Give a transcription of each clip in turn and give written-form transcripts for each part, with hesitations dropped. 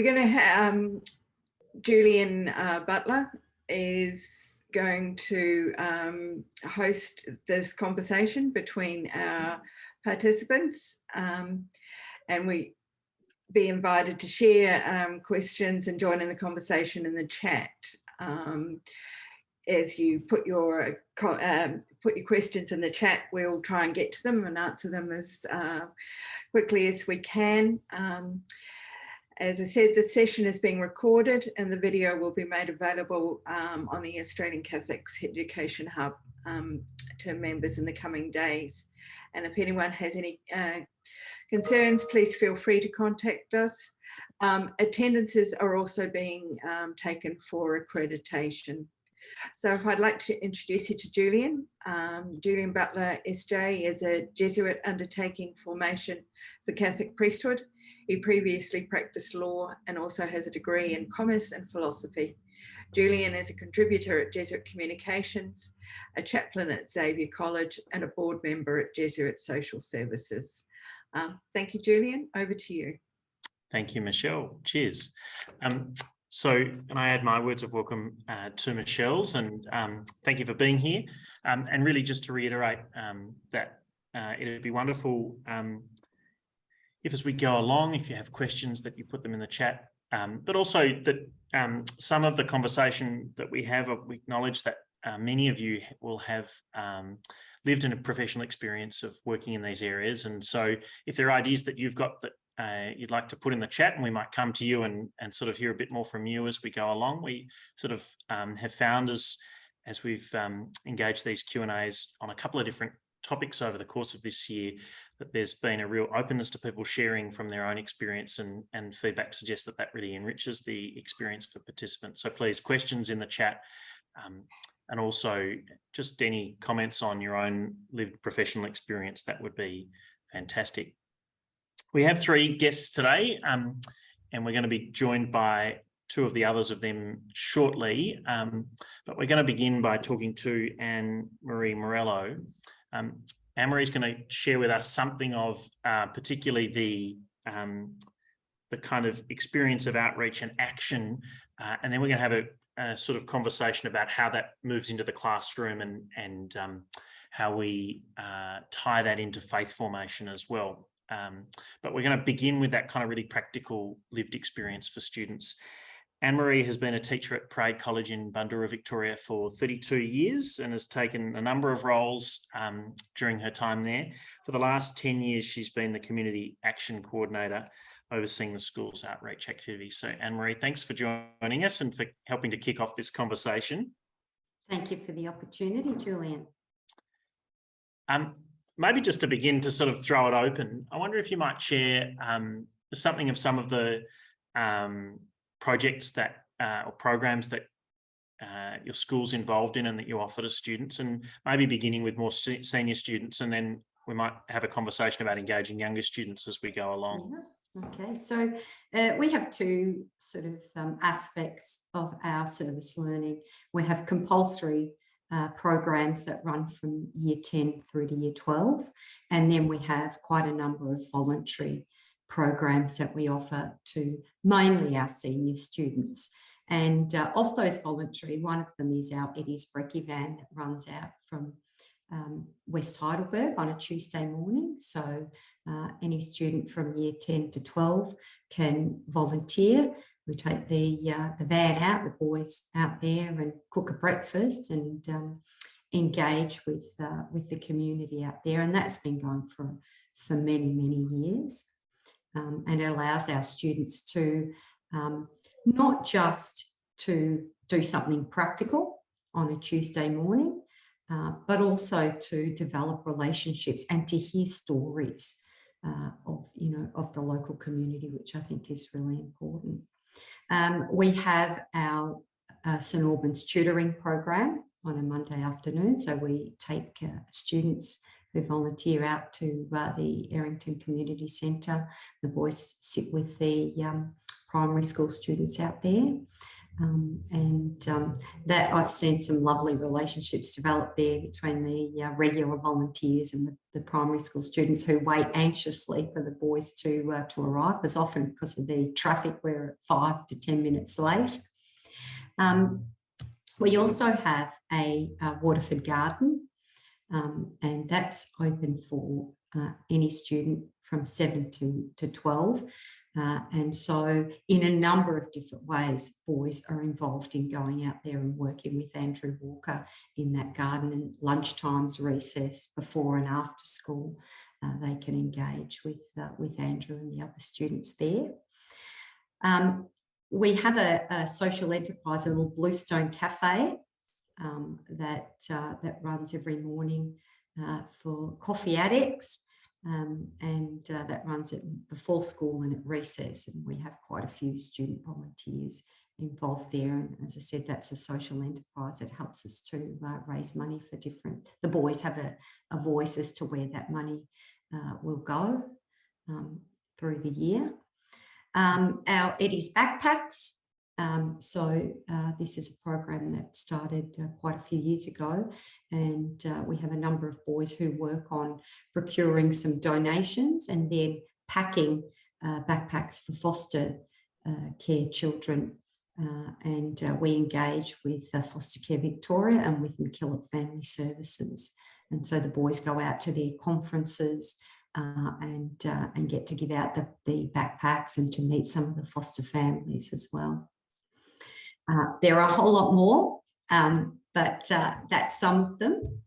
we're going to Julian Butler is going to host this conversation between our participants, and we be invited to share questions and join in the conversation in the chat. As you put your questions in the chat, we'll try and get to them and answer them as quickly as we can. As I said, the session is being recorded and the video will be made available on the Australian Catholics Education Hub to members in the coming days. And if anyone has any concerns, please feel free to contact us. Attendances are also being taken for accreditation. So I'd like to introduce you to Julian. Julian Butler SJ is a Jesuit undertaking formation for Catholic priesthood. He previously practiced law and also has a degree in commerce and philosophy. Julian is a contributor at Jesuit Communications, a chaplain at Xavier College, and a board member at Jesuit Social Services. Thank you, Julian. Over to you. Thank you, Michelle. Cheers. So can I add my words of welcome to Michelle's, and thank you for being here. And really just to reiterate that it would be wonderful if as we go along, if you have questions, that you put them in the chat, but also that some of the conversation that we have, we acknowledge that many of you will have lived in a professional experience of working in these areas. And so if there are ideas that you've got that you'd like to put in the chat, and we might come to you and sort of hear a bit more from you as we go along. We sort of have found as we've engaged these Q&As on a couple of different topics over the course of this year, that there's been a real openness to people sharing from their own experience, and feedback suggests that that really enriches the experience for participants. So please, questions in the chat, and also just any comments on your own lived professional experience, that would be fantastic. We have 3 guests today, and we're going to be joined by 2 of the others of them shortly, but we're going to begin by talking to Anne-Marie Morello. Anne-Marie is going to share with us something of particularly the kind of experience of outreach and action, and then we're going to have a sort of conversation about how that moves into the classroom, and how we tie that into faith formation as well. But we're going to begin with that kind of really practical lived experience for students. Anne-Marie has been a teacher at Parade College in Bundoora, Victoria for 32 years and has taken a number of roles during her time there. For the last 10 years, she's been the Community Action Coordinator, overseeing the school's outreach activities. So Anne-Marie, thanks for joining us and for helping to kick off this conversation. Thank you for the opportunity, Julian. Maybe just to begin, to sort of throw it open, I wonder if you might share something of some of the projects that or programs that your school's involved in and that you offer to students, and maybe beginning with more senior students, and then we might have a conversation about engaging younger students as we go along. Yeah. Okay, so we have 2 sort of aspects of our service learning. We have compulsory programs that run from year 10 through to year 12, and then we have quite a number of voluntary programs that we offer to mainly our senior students. And of those voluntary, one of them is our Eddie's Brekkie van that runs out from West Heidelberg on a Tuesday morning. So any student from year 10 to 12 can volunteer. We take the van out, the boys out there, and cook a breakfast and engage with the community out there. And that's been going for many, many years. And it allows our students to not just to do something practical on a Tuesday morning, but also to develop relationships and to hear stories of the local community, which I think is really important. We have our St Albans tutoring program on a Monday afternoon, so we take students who volunteer out to the Errington Community Centre. The boys sit with the primary school students out there. That I've seen some lovely relationships develop there between the regular volunteers and the primary school students who wait anxiously for the boys to arrive, because often because of the traffic we're 5 to 10 minutes late. We also have a Waterford garden, and that's open for any student from 7 to 12. And so in a number of different ways, boys are involved in going out there and working with Andrew Walker in that garden, and lunchtimes, recess, before and after school, they can engage with Andrew and the other students there. We have a social enterprise, a little Bluestone Cafe that runs every morning for coffee addicts. And that runs it before school and at recess, and we have quite a few student volunteers involved there. And as I said, that's a social enterprise. It helps us to raise money for the boys have a voice as to where that money will go through the year. Our Eddie's Backpacks. This is a program that started quite a few years ago, and we have a number of boys who work on procuring some donations and then packing backpacks for foster care children. And we engage with Foster Care Victoria and with McKillop Family Services. And so the boys go out to their conferences and get to give out the backpacks and to meet some of the foster families as well. There are a whole lot more, but that's some of them.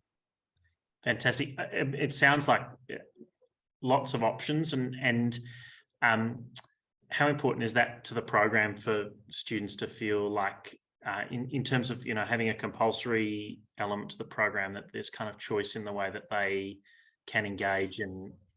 Fantastic. It sounds like lots of options, and how important is that to the program for students to feel like, in terms of, you know, having a compulsory element to the program, that there's kind of choice in the way that they can engage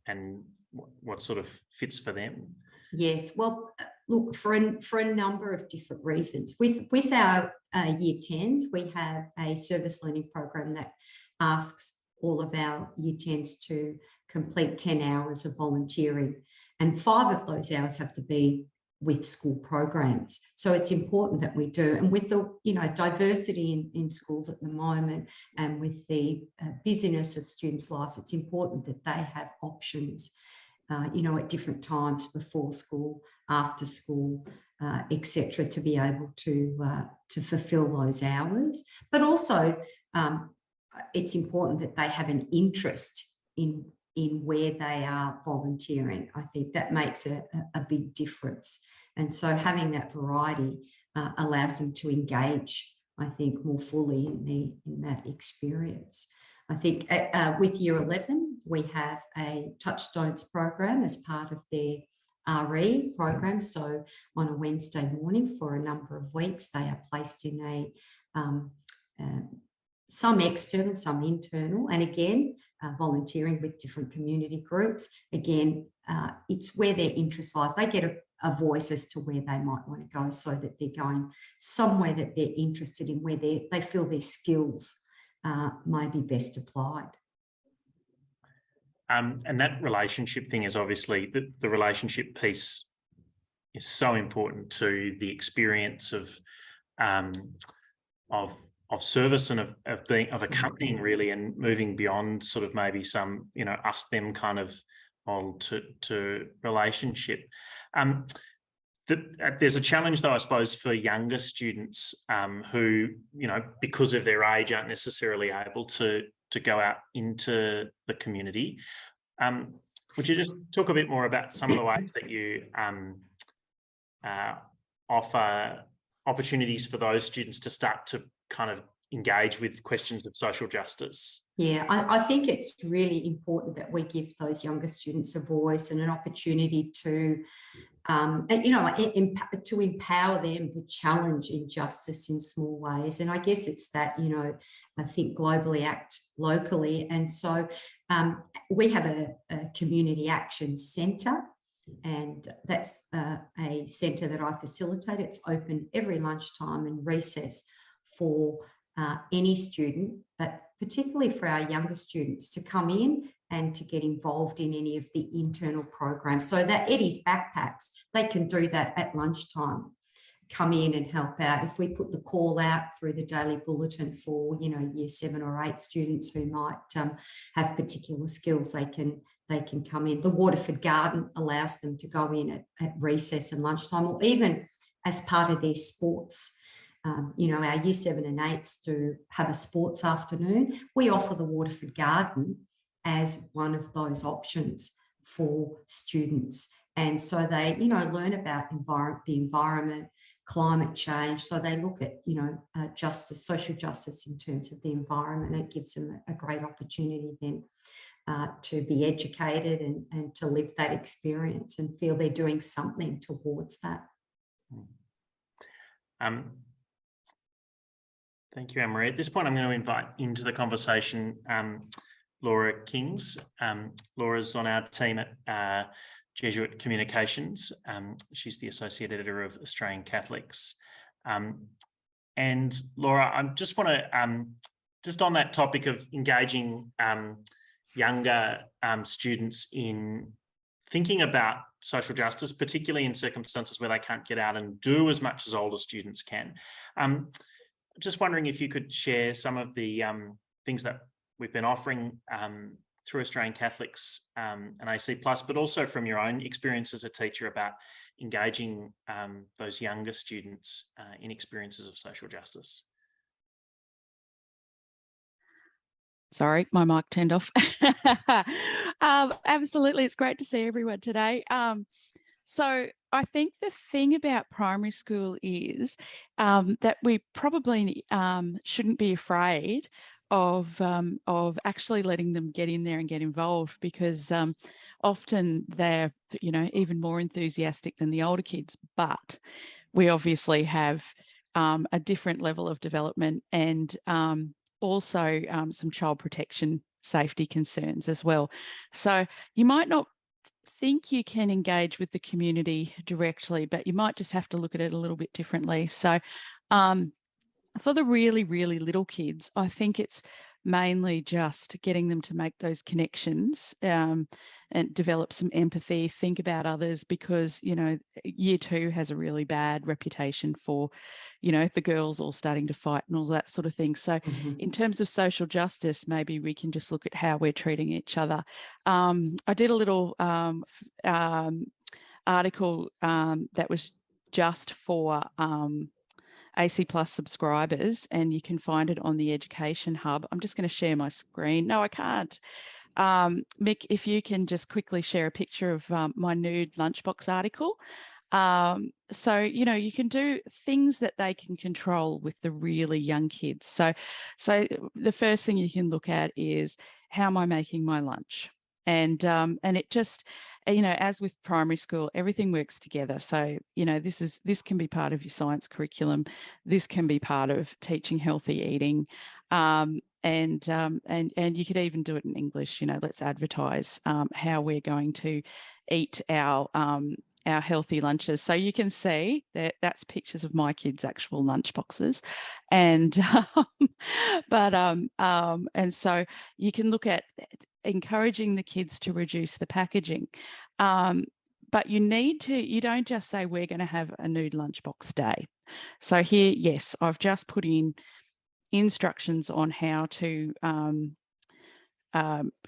and what sort of fits for them? Yes, well, look, for a number of different reasons. With our Year 10s, we have a service learning program that asks all of our Year 10s to complete 10 hours of volunteering, and 5 of those hours have to be with school programs. So it's important that we do. And with the diversity in schools at the moment, and with the busyness of students' lives, it's important that they have options at different times, before school, after school, etc., to be able to fulfil those hours. But also, it's important that they have an interest in where they are volunteering. I think that makes a big difference. And so having that variety allows them to engage, I think, more fully in that experience. I think with Year 11, we have a Touchstones program as part of their RE program. So on a Wednesday morning for a number of weeks, they are placed in some external, some internal, and again, volunteering with different community groups. Again, it's where their interest lies. They get a voice as to where they might want to go, so that they're going somewhere that they're interested in, where they feel their skills may be best applied. And that relationship thing is obviously, the relationship piece is so important to the experience of service and of accompanying, really, and moving beyond sort of maybe some, us them kind of to relationship. There's a challenge, though, I suppose, for younger students who, because of their age, aren't necessarily able to go out into the community. Would you just talk a bit more about some of the ways that you offer opportunities for those students to start to kind of engage with questions of social justice? Yeah, I think it's really important that we give those younger students a voice and an opportunity to, to empower them to challenge injustice in small ways. And I guess it's that, I think globally act locally. And so we have a community action centre, and that's a centre that I facilitate. It's open every lunchtime and recess for any student, but particularly for our younger students to come in and to get involved in any of the internal programs. So that Eddie's Backpacks, they can do that at lunchtime. come in and help out. If we put the call out through the daily bulletin for, you know, year 7 or 8 students who might have particular skills, they can come in. The Waterford Garden allows them to go in at recess and lunchtime, or even as part of their sports. You know, our year 7 and 8s do have a sports afternoon. We offer the Waterford Garden as one of those options for students. And so they, you know, learn about the environment, climate change. So they look at, you know, justice, social justice in terms of the environment. It gives them a great opportunity then to be educated and to live that experience and feel they're doing something towards that. Thank you, Anne-Marie. At this point, I'm going to invite into the conversation Laura Kings. Laura's on our team at Jesuit Communications. She's the Associate Editor of Australian Catholics. And Laura, I just want to, just on that topic of engaging younger students in thinking about social justice, particularly in circumstances where they can't get out and do as much as older students can. Just wondering if you could share some of the things that we've been offering through Australian Catholics and AC+, but also from your own experience as a teacher about engaging those younger students in experiences of social justice. Sorry, my mic turned off. Absolutely, it's great to see everyone today. So I think the thing about primary school is that we probably shouldn't be afraid of actually letting them get in there and get involved, because often they're, you know, even more enthusiastic than the older kids. But we obviously have a different level of development and also some child protection safety concerns as well. So you might not think you can engage with the community directly, but you might just have to look at it a little bit differently. So for the really, really little kids, I think it's mainly just getting them to make those connections and develop some empathy, think about others, because, you know, year 2 has a really bad reputation for, you know, the girls all starting to fight and all that sort of thing. So in terms of social justice, maybe we can just look at how we're treating each other. I did a little article that was just for AC Plus subscribers, and you can find it on the Education Hub. I'm just going to share my screen. No, I can't. Mick, if you can just quickly share a picture of my nude lunchbox article. So, you know, you can do things that they can control with the really young kids. So the first thing you can look at is, how am I making my lunch? And it just, you know, as with primary school, everything works together. So, you know, this can be part of your science curriculum. This can be part of teaching healthy eating. And you could even do it in English. You know, let's advertise how we're going to eat our healthy lunches. So you can see that that's pictures of my kids' actual lunch boxes, and and so you can look at encouraging the kids to reduce the packaging. But you don't just say we're going to have a nude lunchbox day. So here, yes, I've just put in instructions on how to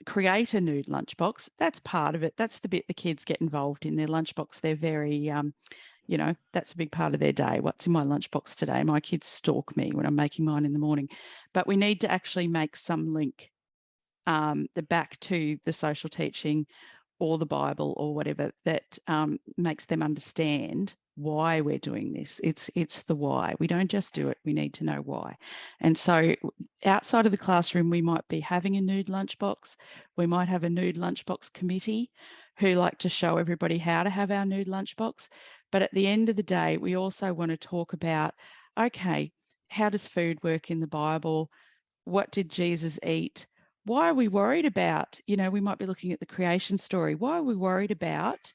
create a nude lunchbox. That's part of it. That's the bit the kids get involved in their lunchbox. They're very, you know, that's a big part of their day. What's in my lunchbox today? My kids stalk me when I'm making mine in the morning. But we need to actually make some link back to the social teaching or the Bible or whatever that makes them understand why we're doing this. It's the why. We don't just do it, we need to know why. And so outside of the classroom, we might be having a nude lunchbox. We might have a nude lunchbox committee who like to show everybody how to have our nude lunchbox. But at the end of the day, we also want to talk about, okay, how does food work in the Bible? What did Jesus eat? Why are we worried about, you know, we might be looking at the creation story. Why are we worried about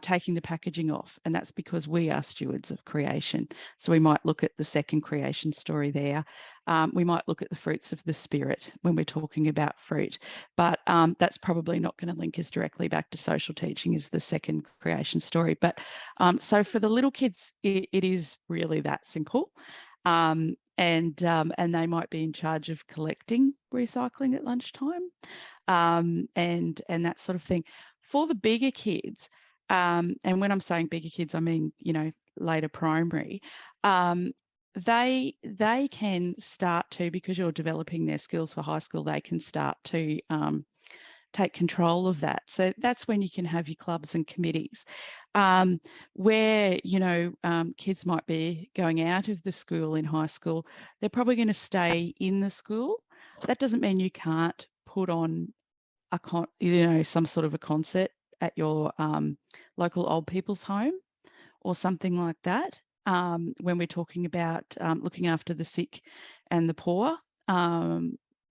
taking the packaging off? And that's because we are stewards of creation. So we might look at the second creation story there. we might look at the fruits of the spirit when we're talking about fruit, but that's probably not going to link us directly back to social teaching as the second creation story. But so for the little kids, it is really that simple. And they might be in charge of collecting recycling at lunchtime, and that sort of thing. For the bigger kids, and when I'm saying bigger kids, I mean, you know, later primary, they can start to, because you're developing their skills for high school, they can start to take control of that. So that's when you can have your clubs and committees, where, you know, kids might be going out of the school in high school. They're probably going to stay in the school. That doesn't mean you can't put on some sort of a concert at your local old people's home or something like that. When we're talking about looking after the sick and the poor,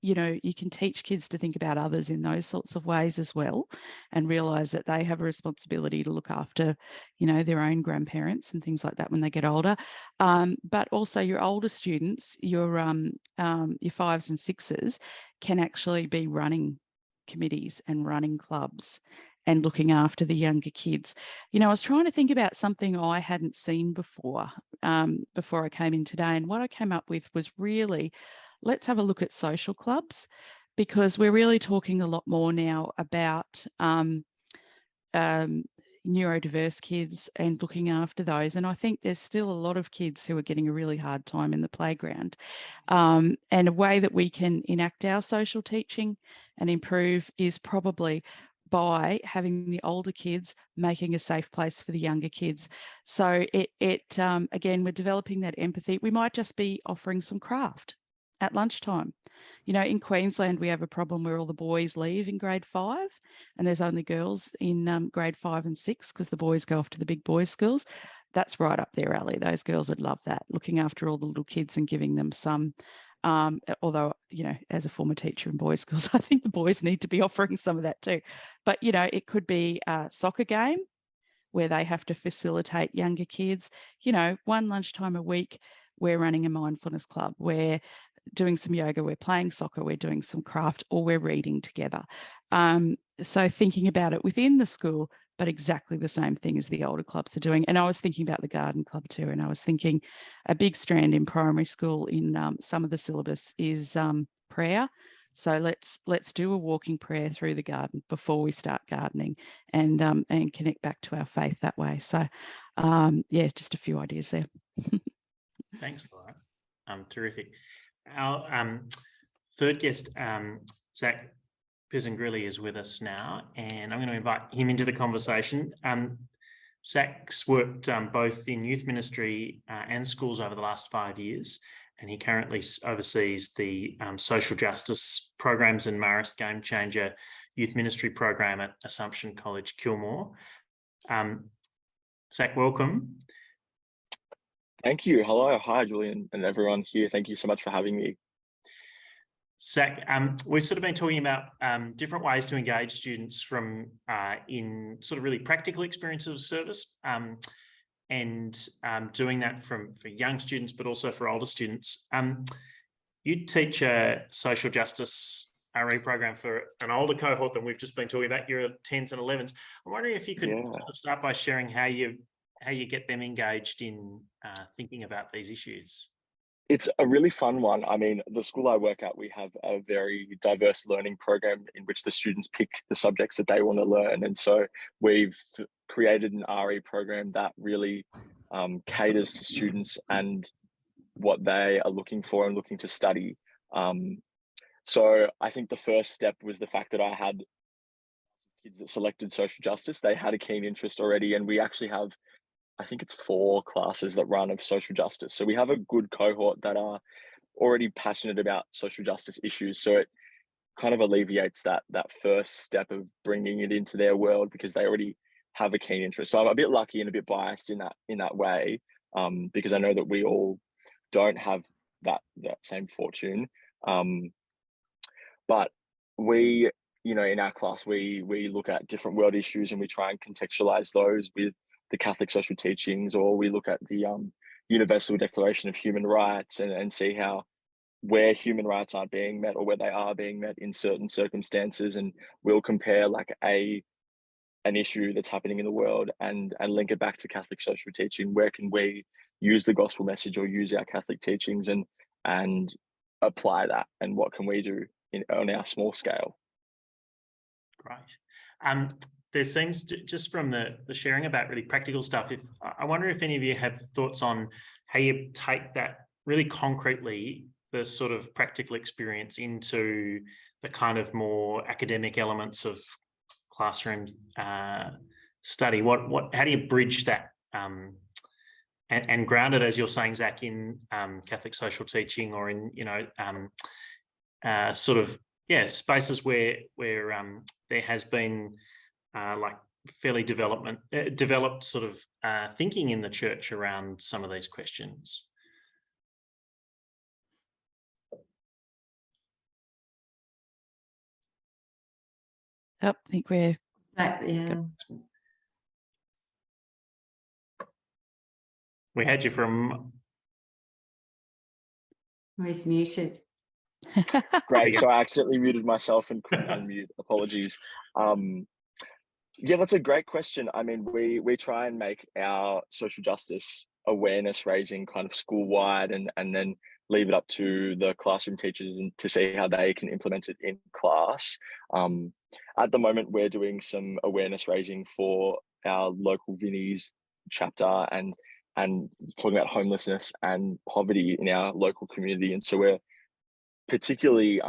you know, you can teach kids to think about others in those sorts of ways as well, and realise that they have a responsibility to look after, you know, their own grandparents and things like that when they get older. But also your older students, your 5s and 6s, can actually be running committees and running clubs and looking after the younger kids. You know, I was trying to think about something I hadn't seen before I came in today, and what I came up with was really, let's have a look at social clubs, because we're really talking a lot more now about neurodiverse kids and looking after those. And I think there's still a lot of kids who are getting a really hard time in the playground. And a way that we can enact our social teaching and improve is probably by having the older kids making a safe place for the younger kids. So again, we're developing that empathy. We might just be offering some craft at lunchtime. You know, in Queensland, we have a problem where all the boys leave in grade 5 and there's only girls in grade 5 and 6 because the boys go off to the big boys' schools. That's right up their alley. Those girls would love that, looking after all the little kids and giving them some, although, you know, as a former teacher in boys' schools, I think the boys need to be offering some of that too. But, you know, it could be a soccer game where they have to facilitate younger kids. You know, one lunchtime a week, we're running a mindfulness club, we're doing some yoga, we're playing soccer, we're doing some craft, or we're reading together. So thinking about it within the school, but exactly the same thing as the older clubs are doing. And I was thinking about the garden club too, and I was thinking a big strand in primary school in some of the syllabus is prayer. So let's do a walking prayer through the garden before we start gardening, and connect back to our faith that way. So yeah, just a few ideas there. Thanks, Laura. Terrific. Our third guest, Zack Pizzingrilli, is with us now, and I'm going to invite him into the conversation. Zack's worked both in youth ministry and schools over the last 5 years, and he currently oversees the social justice programs and Marist Game Changer youth ministry program at Assumption College, Kilmore. Zack, welcome. Thank you. Hello. Hi, Julian and everyone here. Thank you so much for having me. Zack, we've sort of been talking about different ways to engage students from in sort of really practical experiences of service, and doing that for young students, but also for older students. You teach a social justice RE program for an older cohort than we've just been talking about. You're 10s and 11s. I'm wondering if you could sort of start by sharing how you get them engaged in thinking about these issues. It's a really fun one. I mean, the school I work at, we have a very diverse learning program in which the students pick the subjects that they want to learn. And so we've created an RE program that really caters to students and what they are looking for and looking to study. So I think the first step was the fact that I had kids that selected social justice. They had a keen interest already, and we actually have, I think it's 4 classes that run of social justice. So we have a good cohort that are already passionate about social justice issues. So it kind of alleviates that first step of bringing it into their world because they already have a keen interest. So I'm a bit lucky and a bit biased in that way, because I know that we all don't have that same fortune. But we, you know, in our class, we look at different world issues and we try and contextualize those with the Catholic social teachings, or we look at the Universal Declaration of Human Rights and see how where human rights aren't being met or where they are being met in certain circumstances, and we'll compare like an issue that's happening in the world and link it back to Catholic social teaching. Where can we use the gospel message or use our Catholic teachings and apply that, and what can we do on our small scale? Great. There seems just from the sharing about really practical stuff, I wonder if any of you have thoughts on how you take that really concretely, the sort of practical experience, into the kind of more academic elements of classroom study. How do you bridge that and ground it, as you're saying, Zack, in Catholic social teaching, or in sort of spaces where there has been like fairly developed sort of thinking in the church around some of these questions? I think we're... We had you from... He's muted. Great. So I accidentally muted myself and couldn't unmute. Apologies. Yeah, that's a great question. I mean, we try and make our social justice awareness raising kind of school-wide, and then leave it up to the classroom teachers and to see how they can implement it in class. At the moment, we're doing some awareness raising for our local Vinnies chapter and talking about homelessness and poverty in our local community. And so we're particularly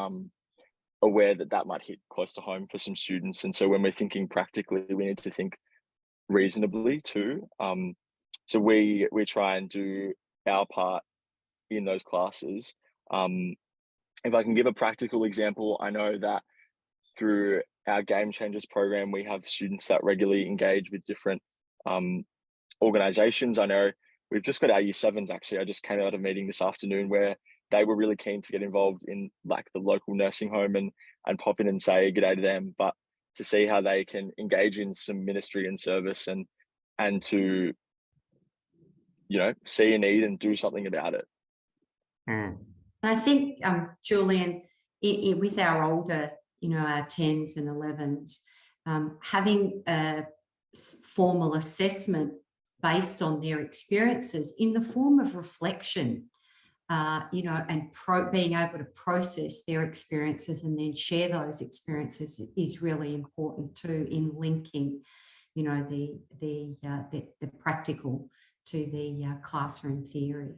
aware that might hit close to home for some students. And so when we're thinking practically, we need to think reasonably too. So we try and do our part in those classes. If I can give a practical example, I know that through our Game Changers program, we have students that regularly engage with different organizations. I know we've just got our Year 7s, actually. I just came out of a meeting this afternoon where they were really keen to get involved in like the local nursing home and pop in and say good day to them, but to see how they can engage in some ministry and service and to, see a need and do something about it. I think, Julian, with our older, our 10s and 11s, having a formal assessment based on their experiences in the form of reflection, and being able to process their experiences and then share those experiences is really important too, in linking, the practical to the classroom theory.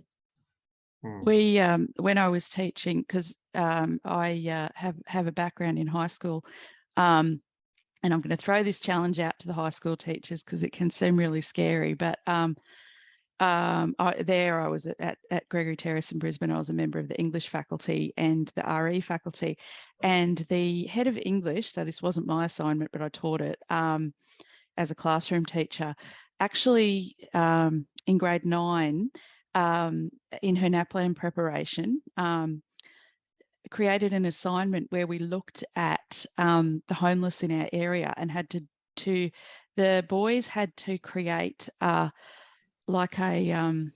We, when I was teaching, because I have a background in high school, and I'm going to throw this challenge out to the high school teachers because it can seem really scary, but I was at Gregory Terrace in Brisbane. I was a member of the English faculty and the RE faculty, and the head of English, so this wasn't my assignment, but I taught it as a classroom teacher, actually in grade 9, in her NAPLAN preparation, created an assignment where we looked at the homeless in our area and had to the boys had to create like a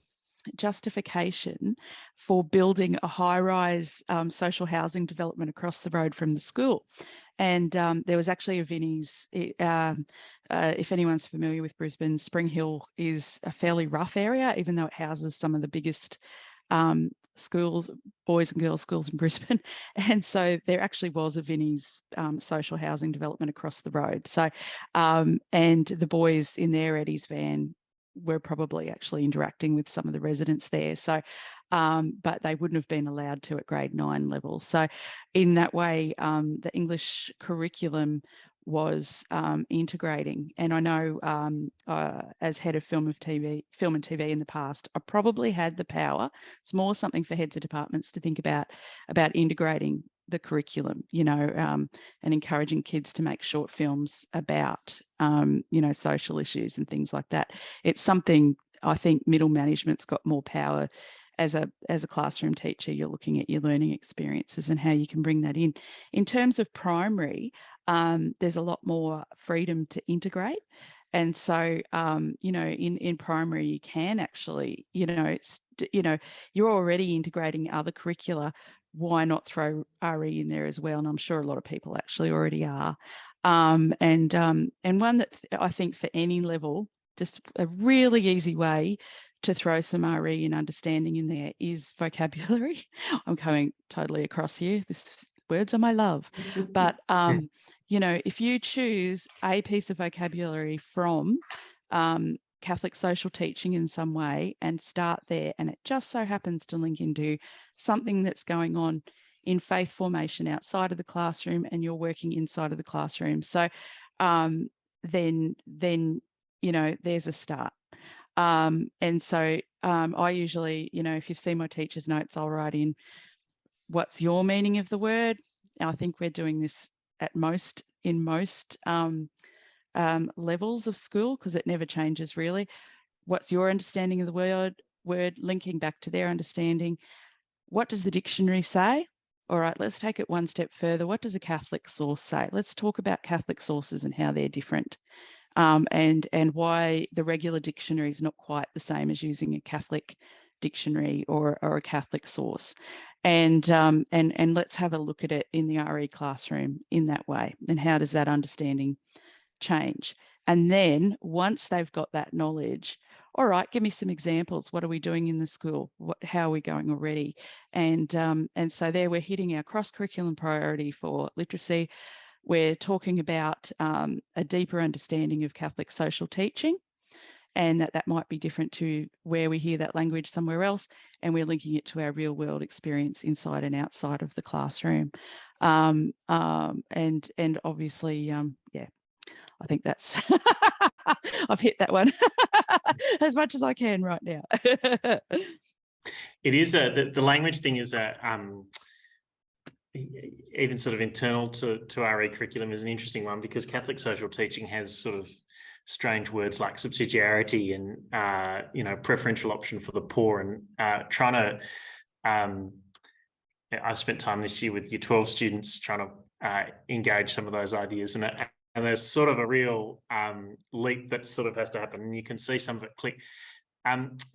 justification for building a high-rise social housing development across the road from the school. And there was actually a Vinnies. If anyone's familiar with Brisbane, Spring Hill is a fairly rough area, even though it houses some of the biggest schools, boys and girls schools in Brisbane. And so there actually was a Vinnies social housing development across the road. So, and the boys in their Eddie's van were probably actually interacting with some of the residents there. So, but they wouldn't have been allowed to at grade 9 level. So in that way, the English curriculum was integrating. And I know as head of film and TV in the past, I probably had the power. It's more something for heads of departments to think about integrating the curriculum, and encouraging kids to make short films about, social issues and things like that. It's something I think middle management's got more power. As a classroom teacher, you're looking at your learning experiences and how you can bring that in. In terms of primary, there's a lot more freedom to integrate. And so, in primary, you can actually, you're already integrating other curricula why not throw RE in there as well? And I'm sure a lot of people actually already are. And one that I think for any level, just a really easy way to throw some RE and understanding in there is vocabulary. I'm going totally across here. Words are my love. But, you know, if you choose a piece of vocabulary from Catholic social teaching in some way and start there, and it just so happens to link into something that's going on in faith formation outside of the classroom and you're working inside of the classroom. So then, you know, there's a start. And so I usually, you know, if you've seen my teacher's notes, I'll write in, what's your meaning of the word? I think we're doing this in most levels of school, because it never changes really. What's your understanding of the word, linking back to their understanding? What does the dictionary say? All right, let's take it one step further. What does a Catholic source say? Let's talk about Catholic sources and how they're different, and why the regular dictionary is not quite the same as using a Catholic dictionary or a Catholic source. And let's have a look at it in the RE classroom in that way. And how does that understanding change? And then once they've got that knowledge, all right, give me some examples. What are we doing in the school? How are we going already? And so there we're hitting our cross-curriculum priority for literacy. We're talking about a deeper understanding of Catholic social teaching, and that might be different to where we hear that language somewhere else, and we're linking it to our real world experience inside and outside of the classroom. And obviously, yeah, I think that's, I've hit that one as much as I can right now. It is the language thing is even sort of internal to RE curriculum is an interesting one, because Catholic social teaching has sort of strange words like subsidiarity and you know, preferential option for the poor, and trying to I've spent time this year with year 12 students trying to engage some of those ideas, and there's sort of a real leap that sort of has to happen, and you can see some of it click.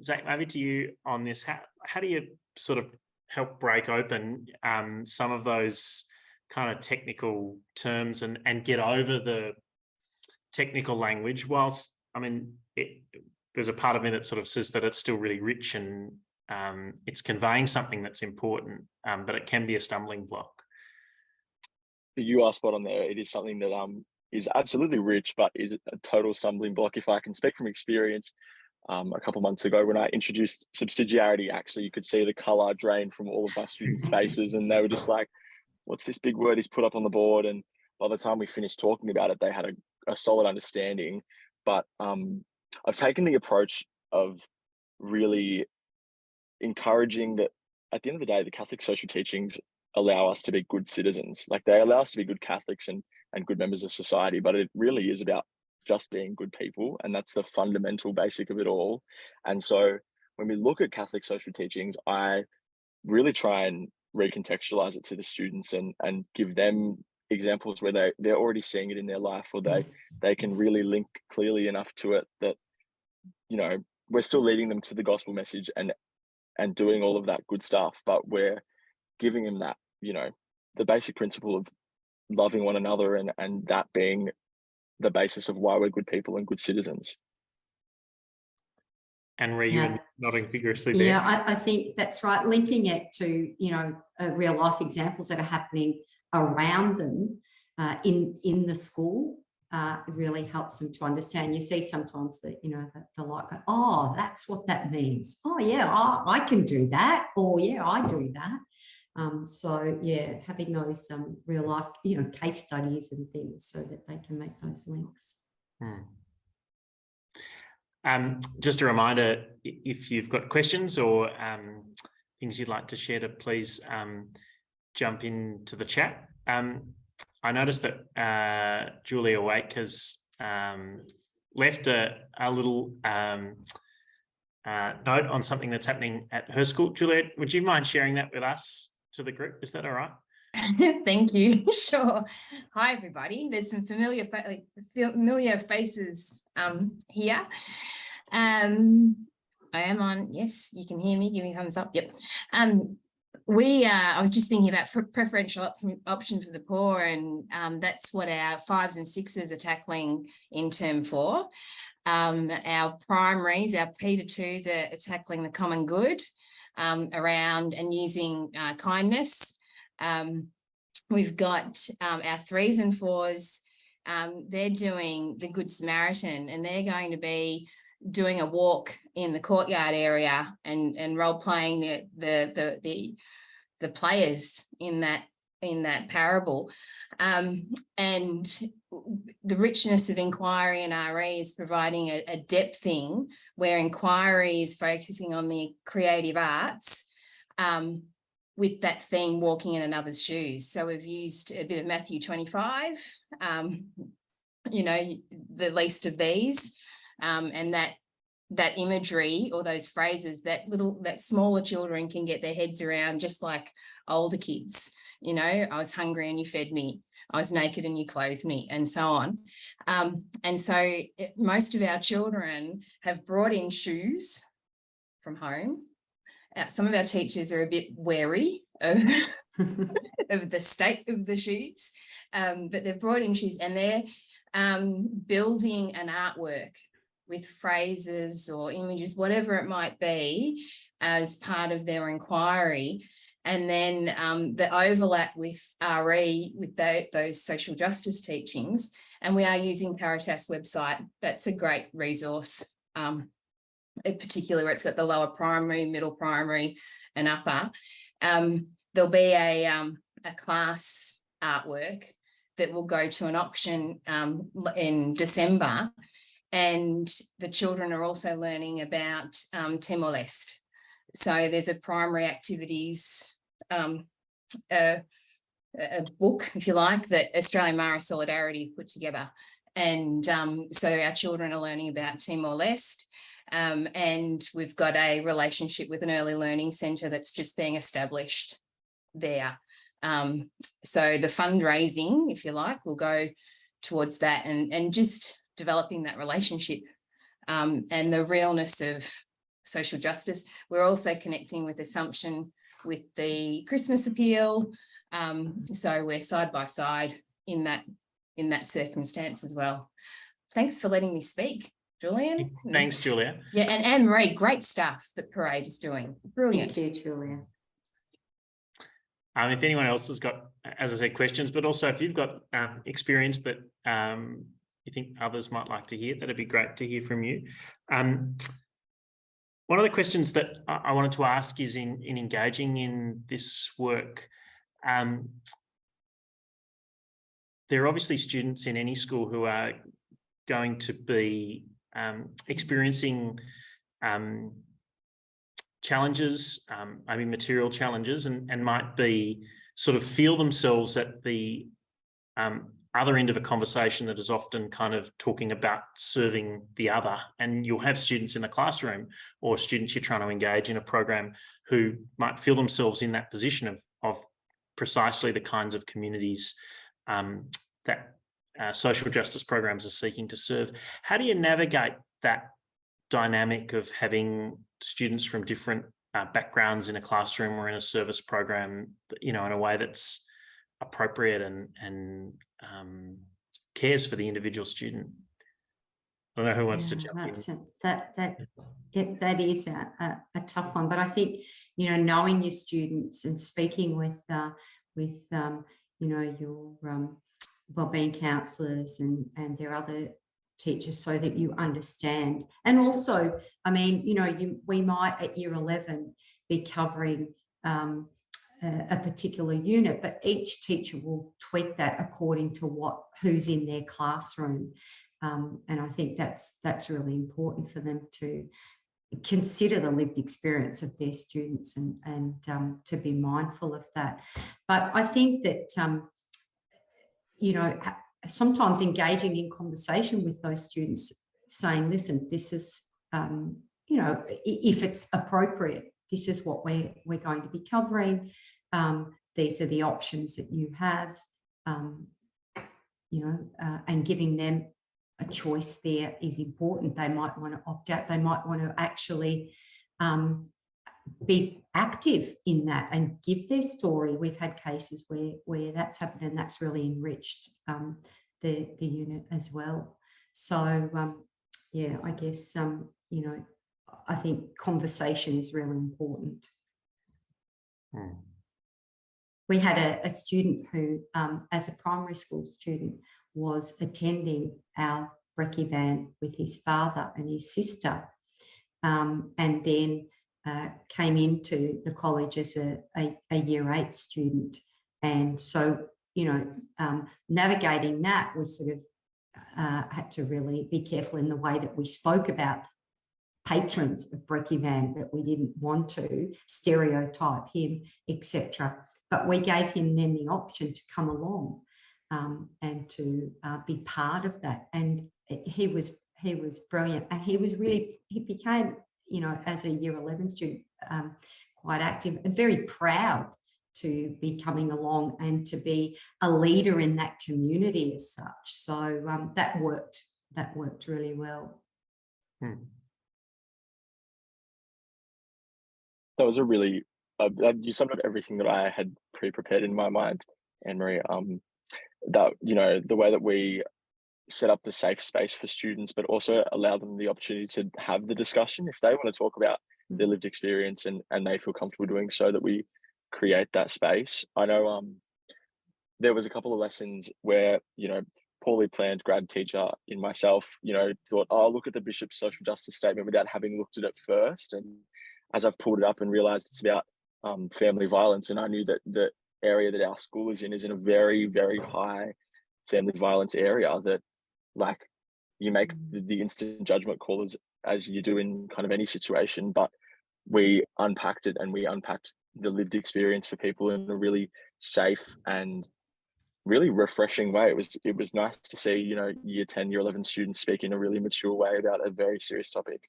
Zack, maybe to you on this, how do you sort of help break open some of those kind of technical terms and get over the technical language, whilst, I mean, there's a part of me that sort of says that it's still really rich and it's conveying something that's important, but it can be a stumbling block. You are spot on there. It is something that is absolutely rich, but is a total stumbling block. If I can speak from experience, a couple months ago when I introduced subsidiarity, actually you could see the color drain from all of my students' faces, and they were just like, what's this big word he's put up on the board? And by the time we finished talking about it, they had a solid understanding. But I've taken the approach of really encouraging that at the end of the day, the Catholic social teachings allow us to be good citizens. Like, they allow us to be good Catholics and good members of society, but it really is about just being good people, and that's the fundamental basic of it all. And so when we look at Catholic social teachings, I really try and recontextualize it to the students and give them examples where they're already seeing it in their life, or they can really link clearly enough to it that, you know, we're still leading them to the gospel message and doing all of that good stuff, but we're giving them that, you know, the basic principle of loving one another and that being the basis of why we're good people and good citizens. And you're nodding vigorously there. Yeah, I think that's right. Linking it to, you know, real life examples that are happening around them in the school really helps them to understand. You see sometimes that, you know, that they're like, oh, that's what that means. Oh yeah, I can do that. Or yeah, I do that. So yeah, having those real life, you know, case studies and things so that they can make those links. Just a reminder, if you've got questions or things you'd like to share, to please jump into the chat. I noticed that Julia Wake has left a little note on something that's happening at her school. Julia, would you mind sharing that with us, to the group? Is that all right? Thank you. Sure. Hi, everybody. There's some familiar faces here. I am on. Yes, you can hear me. Give me a thumbs up. Yep. I was just thinking about preferential option for the poor, and that's what our 5s and 6s are tackling in term 4. Our primaries, our P to 2s are tackling the common good around and using kindness. We've got our 3s and 4s, they're doing the Good Samaritan, and they're going to be doing a walk in the courtyard area and role playing the players in that parable. And the richness of inquiry and RE is providing a depthing where inquiry is focusing on the creative arts with that theme, walking in another's shoes. So we've used a bit of Matthew 25, you know, the least of these, and that imagery or those phrases that smaller children can get their heads around, just like older kids. You know, I was hungry and you fed me. I was naked and you clothed me, and so on. And so most of our children have brought in shoes from home. Some of our teachers are a bit wary of, of the state of the shoes, but they've brought in shoes, and they're building an artwork with phrases or images, whatever it might be, as part of their inquiry. And then the overlap with RE, with those social justice teachings. And we are using Caritas website. That's a great resource, in particular where it's got the lower primary, middle primary and upper. There'll be a class artwork that will go to an auction in December. And the children are also learning about Timor-Leste. So there's a primary activities a book, if you like, that Australian Marist Solidarity put together. And so our children are learning about Timor-Leste. And we've got a relationship with an early learning centre that's just being established there. So the fundraising, if you like, will go towards that and just developing that relationship and the realness of social justice. We're also connecting with Assumption with the Christmas appeal. So we're side by side in that circumstance as well. Thanks for letting me speak, Julian. Thanks, Julia. Yeah, and Anne-Marie, great stuff that Parade is doing. Brilliant. Thank you, Julia. If anyone else has got, as I said, questions, but also if you've got experience that you think others might like to hear, that'd be great to hear from you. One of the questions that I wanted to ask is in engaging in this work, there are obviously students in any school who are going to be experiencing challenges, maybe material challenges, and might be sort of feel themselves at the other end of a conversation that is often kind of talking about serving the other. And you'll have students in the classroom or students you're trying to engage in a program who might feel themselves in that position of precisely the kinds of communities that social justice programs are seeking to serve. How do you navigate that dynamic of having students from different backgrounds in a classroom or in a service program, you know, in a way that's appropriate and cares for the individual student? I don't know who wants to jump in. That is a tough one, but I think, you know, knowing your students and speaking with you know, your wellbeing counsellors and their other teachers so that you understand. And also, I mean, you know, we might at year 11 be covering a particular unit, but each teacher will tweak that according to who's in their classroom. And I think that's really important for them to consider the lived experience of their students and to be mindful of that. But I think that, you know, sometimes engaging in conversation with those students, saying, listen, this is, you know, if it's appropriate, this is what we're going to be covering. These are the options that you have, you know, and giving them a choice there is important. They might want to opt out. They might want to actually be active in that and give their story. We've had cases where that's happened, and that's really enriched the unit as well. So yeah, I guess you know, I think conversation is really important. We had a student who, as a primary school student, was attending our brekkie van with his father and his sister, and then came into the college as a year 8 student. And so, you know, navigating that, we sort of had to really be careful in the way that we spoke about patrons of brekkie van, that we didn't want to stereotype him, etc. But we gave him then the option to come along and to be part of that. And he was brilliant, and he became, you know, as a year 11 student, quite active and very proud to be coming along and to be a leader in that community as such. So that worked really well. That was a really, you summed up everything that I had pre-prepared in my mind, Anne-Marie. That, you know, the way that we set up the safe space for students, but also allow them the opportunity to have the discussion if they want to talk about their lived experience and they feel comfortable doing so, that we create that space. I know there was a couple of lessons where, you know, poorly planned grad teacher in myself, you know, thought, oh, look at the Bishop's social justice statement without having looked at it first. And as I've pulled it up and realized it's about family violence, and I knew that the area that our school is in a very, very high family violence area, that, like, you make the instant judgment call as you do in kind of any situation, but we unpacked it, and we unpacked the lived experience for people in a really safe and really refreshing way. It was nice to see, you know, year 10, year 11 students speak in a really mature way about a very serious topic.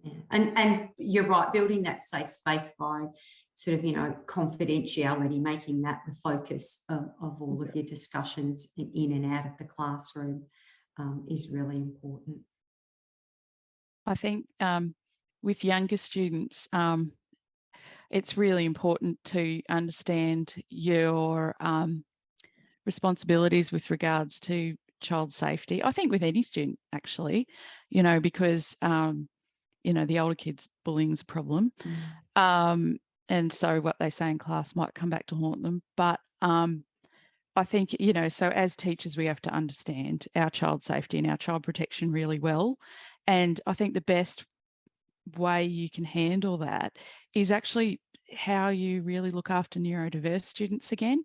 Yeah. And you're right, building that safe space by sort of, you know, confidentiality, making that the focus of all of your discussions in and out of the classroom is really important. I think with younger students, it's really important to understand your responsibilities with regards to child safety. I think with any student, actually, you know, because you know, the older kids, bullying's a problem. And so what they say in class might come back to haunt them. But I think, you know, so as teachers, we have to understand our child safety and our child protection really well. And I think the best way you can handle that is actually how you really look after neurodiverse students again,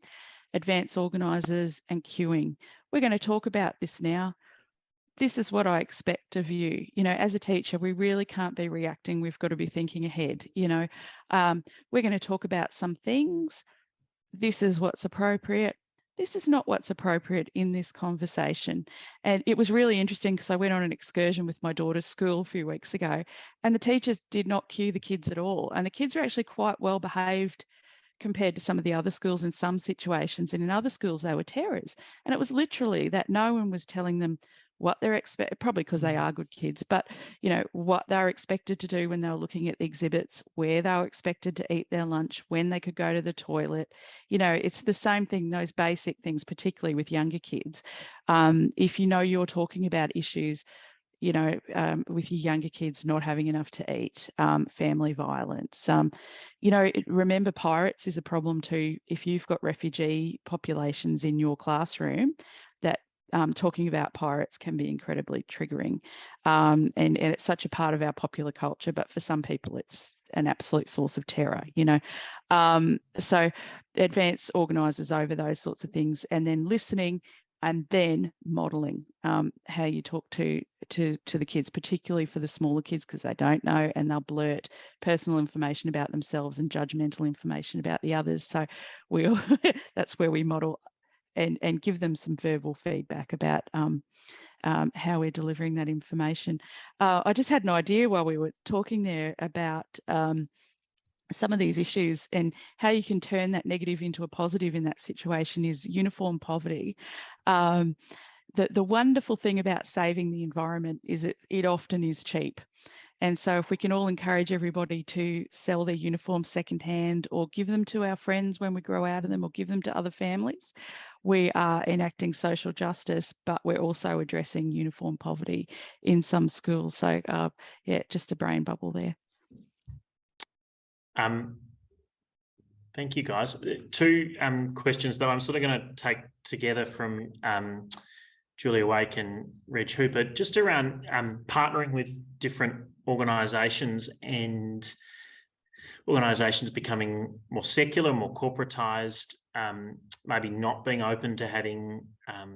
advanced organisers and queuing. We're going to talk about this now. This is what I expect of you. You know, as a teacher, we really can't be reacting. We've got to be thinking ahead. You know, we're going to talk about some things. This is what's appropriate. This is not what's appropriate in this conversation. And it was really interesting because I went on an excursion with my daughter's school a few weeks ago, and the teachers did not cue the kids at all. And the kids are actually quite well behaved compared to some of the other schools in some situations. And in other schools, they were terrors. And it was literally that no one was telling them what they're expected, probably because they are good kids, but, you know, what they're expected to do when they were looking at the exhibits, where they were expected to eat their lunch, when they could go to the toilet. You know, it's the same thing, those basic things, particularly with younger kids. If you know you're talking about issues, you know, with your younger kids not having enough to eat, family violence. You know, remember, pirates is a problem too. If you've got refugee populations in your classroom, that talking about pirates can be incredibly triggering. And it's such a part of our popular culture, but for some people it's an absolute source of terror, you know. So advanced organisers over those sorts of things, and then listening, and then modelling how you talk to the kids, particularly for the smaller kids, because they don't know and they'll blurt personal information about themselves and judgmental information about the others. So that's where we model and give them some verbal feedback about how we're delivering that information. I just had an idea while we were talking there about some of these issues and how you can turn that negative into a positive in that situation is uniform poverty. The wonderful thing about saving the environment is that it often is cheap. And so if we can all encourage everybody to sell their uniforms secondhand or give them to our friends when we grow out of them or give them to other families, we are enacting social justice, but we're also addressing uniform poverty in some schools. So yeah, just a brain bubble there. Thank you, guys. Two questions that I'm sort of going to take together from Julia Wake and Reg Hooper, just around partnering with different organisations and organisations becoming more secular, more corporatised, maybe not being open to having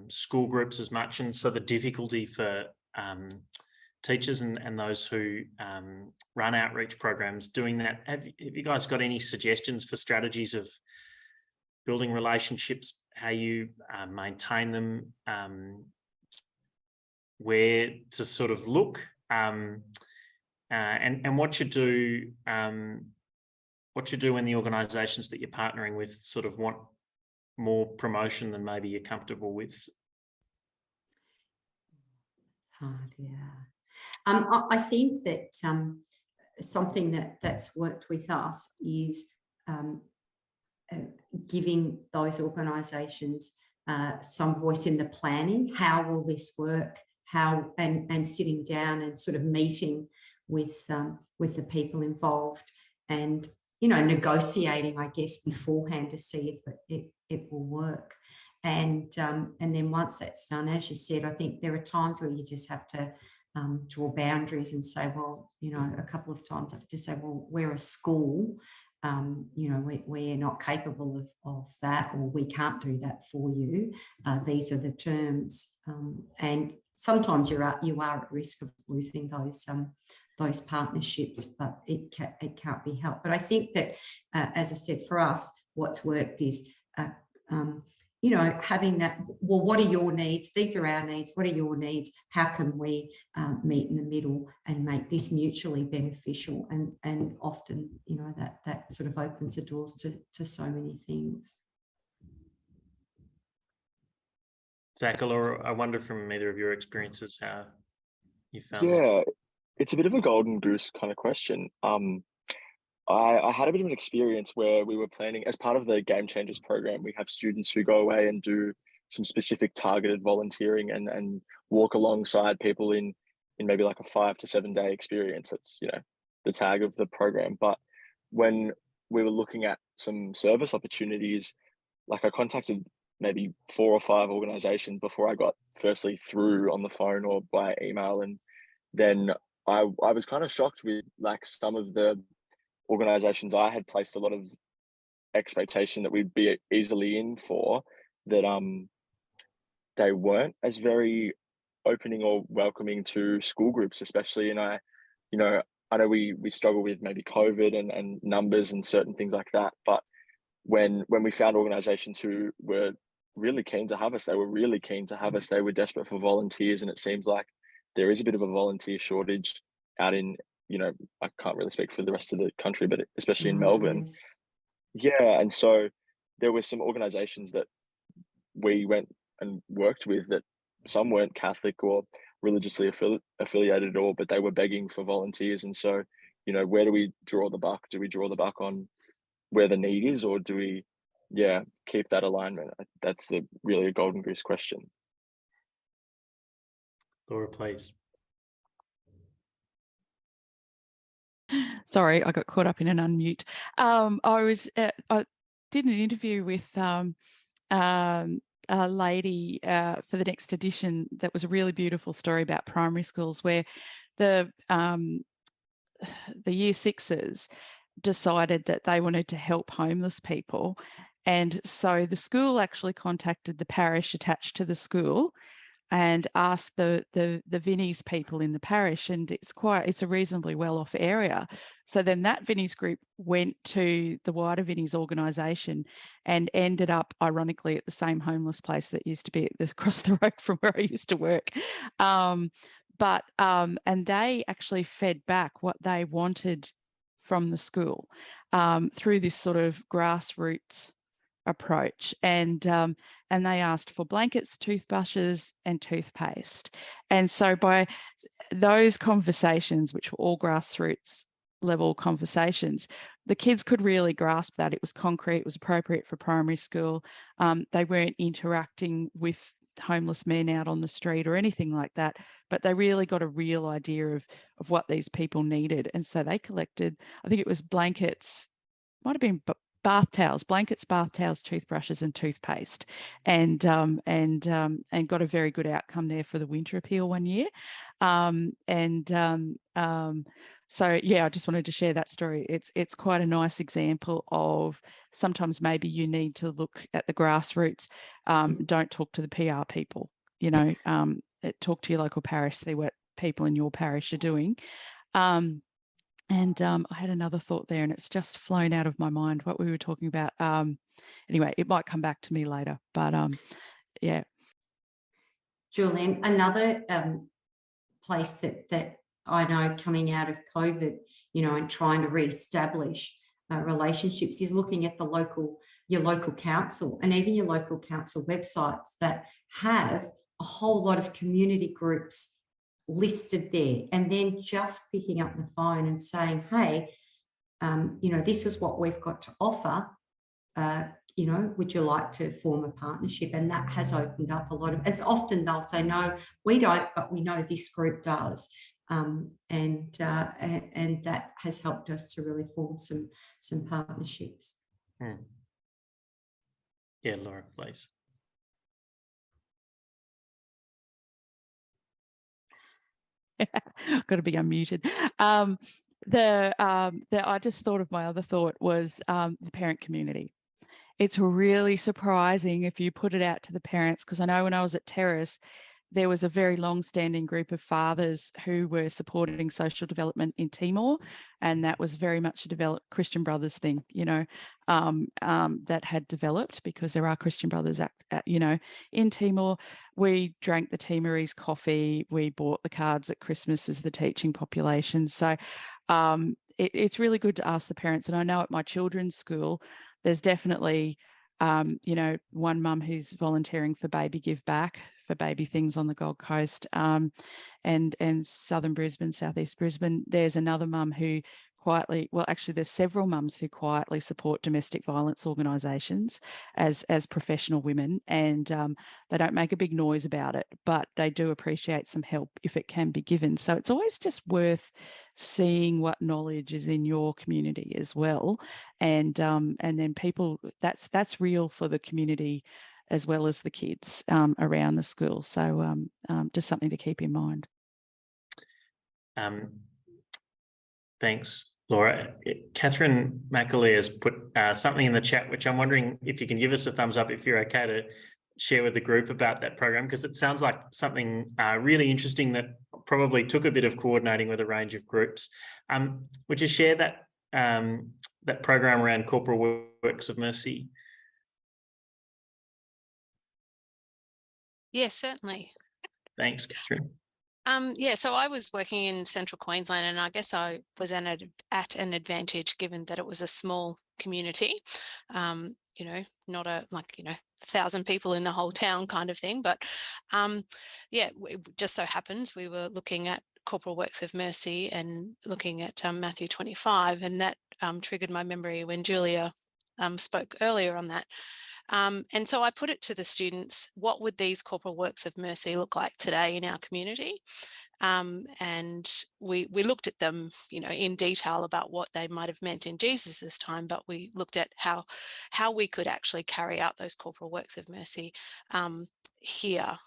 school groups as much, and so the difficulty for teachers and those who run outreach programs doing that. Have you guys got any suggestions for strategies of building relationships, how you maintain them, where to sort of look, and what you do when the organisations that you're partnering with sort of want more promotion than maybe you're comfortable with? Hard, yeah. I think that something that's worked with us is giving those organisations some voice in the planning. How will this work? How and sitting down and sort of meeting with the people involved, and negotiating, I guess, beforehand to see if it will work. And then once that's done, as you said, I think there are times where you just have to draw boundaries and say, well, a couple of times I have to say, well, we're a school, we're not capable of that, or we can't do that for you. These are the terms, and sometimes you are at risk of losing those partnerships, but it can't be helped. But I think that, as I said, for us, what's worked is having that, well, what are your needs? These are our needs. What are your needs? How can we meet in the middle and make this mutually beneficial? And often, that sort of opens the doors to so many things. Zack, Laura, I wonder from either of your experiences how you found Yeah, this. it's a bit of a golden goose kind of question. I had a bit of an experience where we were planning, as part of the Game Changers program, we have students who go away and do some specific targeted volunteering and walk alongside people in maybe like a 5 to 7 day experience. That's, the tag of the program. But when we were looking at some service opportunities, like I contacted maybe 4 or 5 organizations before I got firstly through on the phone or by email. And then I was kind of shocked with like some of the organizations I had placed a lot of expectation that we'd be easily in for, that they weren't as very opening or welcoming to school groups, especially. And I know we struggle with maybe COVID and numbers and certain things like that, but when we found organizations who were really keen to have us, they were desperate for volunteers. And it seems like there is a bit of a volunteer shortage out in, I can't really speak for the rest of the country, but especially in Melbourne. Yes. Yeah. And so there were some organizations that we went and worked with that some weren't Catholic or religiously affiliated at all, but they were begging for volunteers. And so, where do we draw the buck? Do we draw the buck on where the need is, or do we, keep that alignment? That's really a golden goose question. Laura, please. Sorry, I got caught up in an unmute. I did an interview with a lady for the next edition that was a really beautiful story about primary schools, where the year sixes decided that they wanted to help homeless people, and so the school actually contacted the parish attached to the school and asked the Vinnies people in the parish, and it's a reasonably well-off area. So then that Vinnies group went to the wider Vinnies organisation and ended up, ironically, at the same homeless place that used to be across the road from where I used to work. And they actually fed back what they wanted from the school through this sort of grassroots approach, and they asked for blankets, toothbrushes and toothpaste. And so by those conversations, which were all grassroots level conversations, the kids could really grasp that it was concrete, it was appropriate for primary school. They weren't interacting with homeless men out on the street or anything like that, but they really got a real idea of what these people needed. And so they collected, I think it was blankets, might have been bath towels, blankets, bath towels, toothbrushes, and toothpaste, and got a very good outcome there for the winter appeal one year. So yeah, I just wanted to share that story. It's quite a nice example of sometimes maybe you need to look at the grassroots. Don't talk to the PR people, you know, talk to your local parish, see what people in your parish are doing. I had another thought there and it's just flown out of my mind what we were talking about. Anyway, it might come back to me later, but yeah. Julian, another place that I know coming out of COVID, you know, and trying to re-establish relationships is looking at your local council and even your local council websites that have a whole lot of community groups listed there, and then just picking up the phone and saying, hey, you know, this is what we've got to offer. You know, would you like to form a partnership? And that has opened up a lot of, it's often they'll say, no, we don't, but we know this group does. And that has helped us to really form some partnerships. Yeah, Laura, please. Got to be unmuted. I just thought of my other thought was the parent community. It's really surprising if you put it out to the parents, because I know when I was at Terrace, there was a very long-standing group of fathers who were supporting social development in Timor, and that was very much a Christian Brothers thing, you know, that had developed because there are Christian Brothers, you know, in Timor. We drank the Timorese coffee. We bought the cards at Christmas as the teaching population. So it's really good to ask the parents. And I know at my children's school, there's definitely, you know, one mum who's volunteering for Baby Give Back for baby things on the Gold Coast, and southern Brisbane, southeast Brisbane. There's another mum who quietly, well, actually there's several mums who quietly support domestic violence organisations as professional women, and they don't make a big noise about it, but they do appreciate some help if it can be given. So it's always just worth seeing what knowledge is in your community as well, and then people, that's real for the community as well as the kids around the school. So just something to keep in mind. Thanks, Laura. Catherine McAleer has put something in the chat, which I'm wondering if you can give us a thumbs up if you're okay to share with the group about that program, because it sounds like something really interesting that probably took a bit of coordinating with a range of groups. Would you share that that program around corporal works of mercy? Yes, certainly. Thanks, Catherine. Yeah, so I was working in central Queensland, and I guess I was at an advantage given that it was a small community, you know, not a, like, you know, 1,000 people in the whole town kind of thing. But yeah, it just so happens we were looking at corporal works of mercy and looking at Matthew 25, and that triggered my memory when Julia spoke earlier on that. And so I put it to the students, what would these corporal works of mercy look like today in our community? And we looked at them, you know, in detail about what they might have meant in Jesus's time, but we looked at how we could actually carry out those corporal works of mercy here,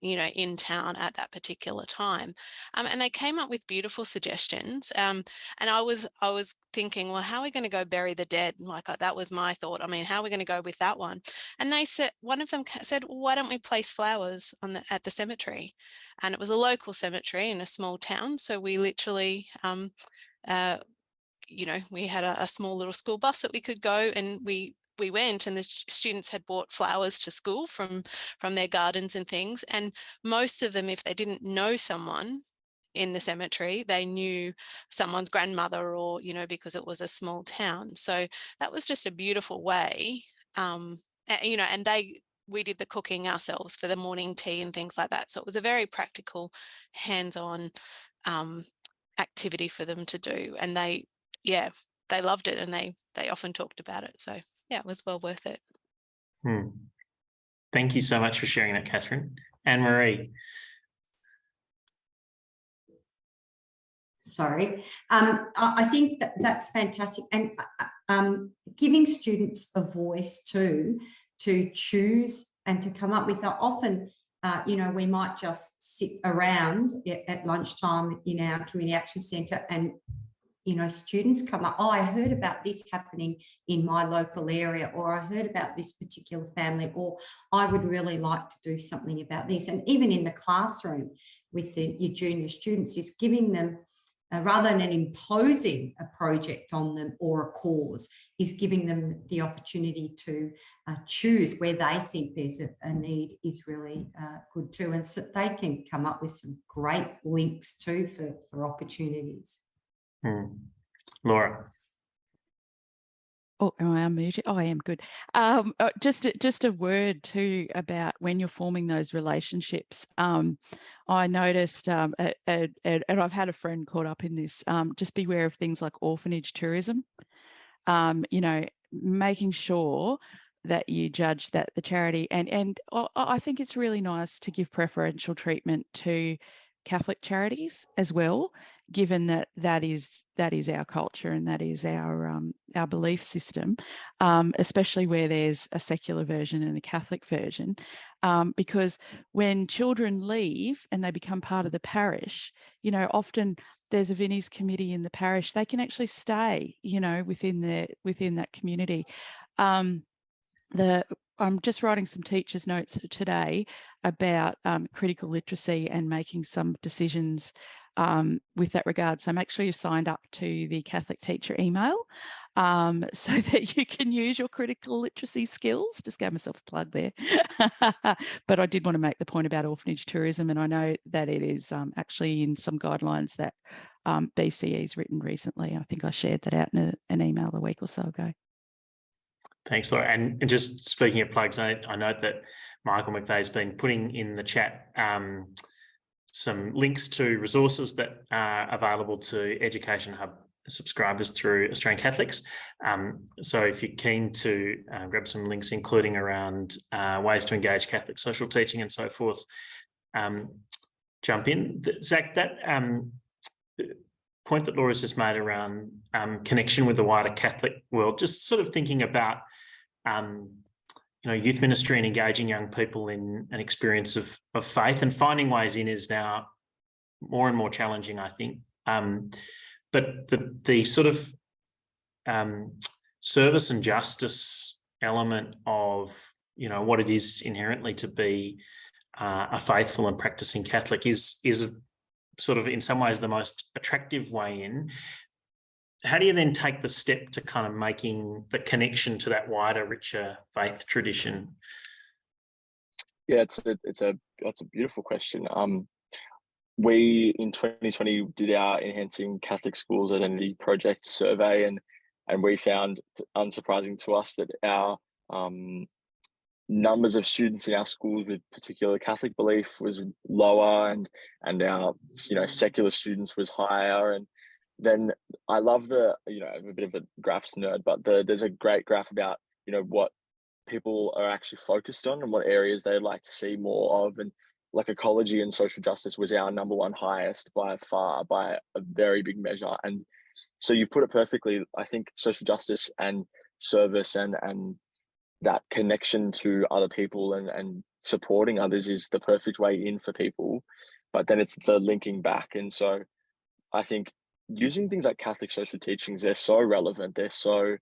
you know, in town at that particular time. And they came up with beautiful suggestions. And I was thinking, well, how are we going to go bury the dead? Like, that was my thought. I mean, how are we going to go with that one? And they said, one of them said, well, why don't we place flowers at the cemetery? And it was a local cemetery in a small town. So we literally, you know, we had a small little school bus that we could go, and we went, and the students had brought flowers to school from their gardens and things. And most of them, if they didn't know someone in the cemetery, they knew someone's grandmother, or, you know, because it was a small town. So that was just a beautiful way, you know, and we did the cooking ourselves for the morning tea and things like that. So it was a very practical, hands-on activity for them to do. And they loved it, and they often talked about it. So yeah, it was well worth it. Thank you so much for sharing that, Catherine. Anne-Marie. Sorry. I think that's fantastic. And giving students a voice too, to choose and to come up with often, we might just sit around at lunchtime in our community action centre and, students come up, I heard about this happening in my local area, or I heard about this particular family, or I would really like to do something about this. And even in the classroom with your junior students, is giving them, rather than imposing a project on them or a cause, is giving them the opportunity to choose where they think there's a need is really good too. And so they can come up with some great links too for opportunities. Laura. Oh, am I unmuted? Oh, I am, good. Just a word too about when you're forming those relationships. I noticed, and I've had a friend caught up in this, just beware of things like orphanage tourism. Making sure that you judge that the charity, and I think it's really nice to give preferential treatment to Catholic charities as well, given that is our culture and that is our belief system, especially where there's a secular version and a Catholic version, because when children leave and they become part of the parish, often there's a Vinnie's committee in the parish. They can actually stay, within that community. I'm just writing some teachers' notes today about critical literacy and making some decisions with that regard. So make sure you've signed up to the Catholic teacher email so that you can use your critical literacy skills. Just gave myself a plug there. But I did want to make the point about orphanage tourism, and I know that it is actually in some guidelines that BCE's written recently. I think I shared that out in an email a week or so ago. Thanks, Laura. And just speaking of plugs, I note that Michael McVeigh's been putting in the chat some links to resources that are available to Education Hub subscribers through Australian Catholics. So if you're keen to grab some links, including around ways to engage Catholic social teaching and so forth, jump in. Zack, that point that Laura's just made around connection with the wider Catholic world, just sort of thinking about youth ministry and engaging young people in an experience of faith, and finding ways in is now more and more challenging, I think. But the sort of service and justice element of what it is inherently to be a faithful and practicing Catholic is a, sort of in some ways the most attractive way in. How do you then take the step to kind of making the connection to that wider, richer faith tradition? Yeah, that's a beautiful question. We in 2020 did our Enhancing Catholic Schools Identity Project survey, and we found, unsurprising to us, that our numbers of students in our schools with particular Catholic belief was lower, and our secular students was higher. And then I love I'm a bit of a graphs nerd, but there's a great graph about what people are actually focused on and what areas they'd like to see more of, and like ecology and social justice was our number one highest by far, by a very big measure. And so you've put it perfectly. I think social justice and service and that connection to other people and supporting others is the perfect way in for people, but then it's the linking back. And so I think using things like Catholic social teachings, they're so relevant, they're so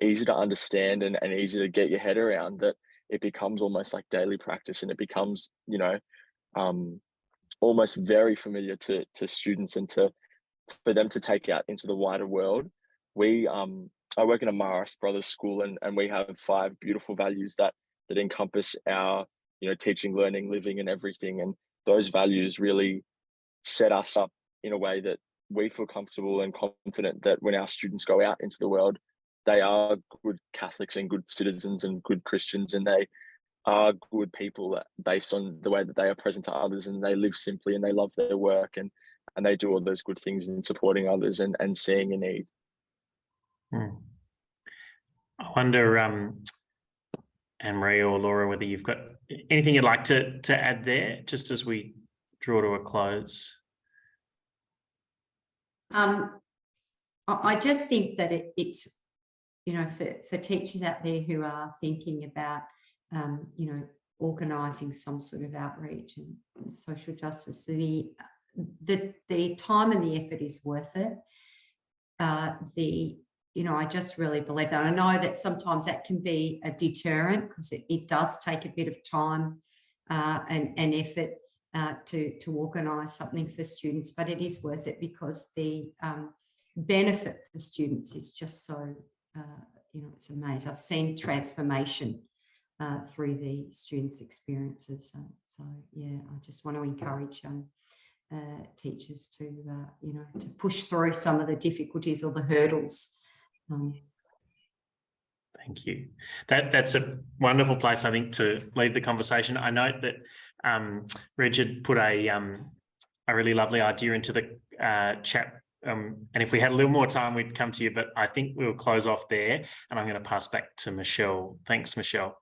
easy to understand and easy to get your head around, that it becomes almost like daily practice, and it becomes almost very familiar to students, and for them to take out into the wider world. I work in a Marist Brothers school, and we have 5 beautiful values that encompass our teaching, learning, living, and everything. And those values really set us up in a way that we feel comfortable and confident that when our students go out into the world, they are good Catholics and good citizens and good Christians, and are good people based on the way that they are present to others, and they live simply and they love their work, and they do all those good things in supporting others and seeing a need. I wonder, Anne-Marie or Laura, whether you've got anything you'd like to add there, just as we draw to a close. I just think that it's, you know, for teachers out there who are thinking about, you know, organising some sort of outreach and social justice, the time and the effort is worth it. You know, I just really believe that. I know that sometimes that can be a deterrent because it does take a bit of time and effort to organise something for students, but it is worth it because the benefit for students is just so, you know, it's amazing. I've seen transformation through the students' experiences. So yeah, I just want to encourage teachers to, you know, to push through some of the difficulties or the hurdles. Thank you. That's a wonderful place, I think, to leave the conversation. I note that Reg put a really lovely idea into the chat. And if we had a little more time, we'd come to you, but I think we'll close off there, and I'm going to pass back to Michelle. Thanks, Michelle.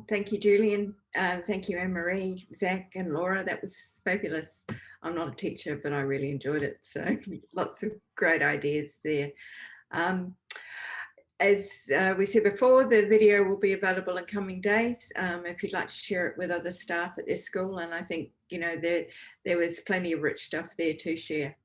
Thank you, Julian. Thank you, Anne-Marie, Zack and Laura. That was fabulous. I'm not a teacher, but I really enjoyed it. So lots of great ideas there. As we said before, the video will be available in coming days if you'd like to share it with other staff at this school. And I think, you know, there was plenty of rich stuff there to share.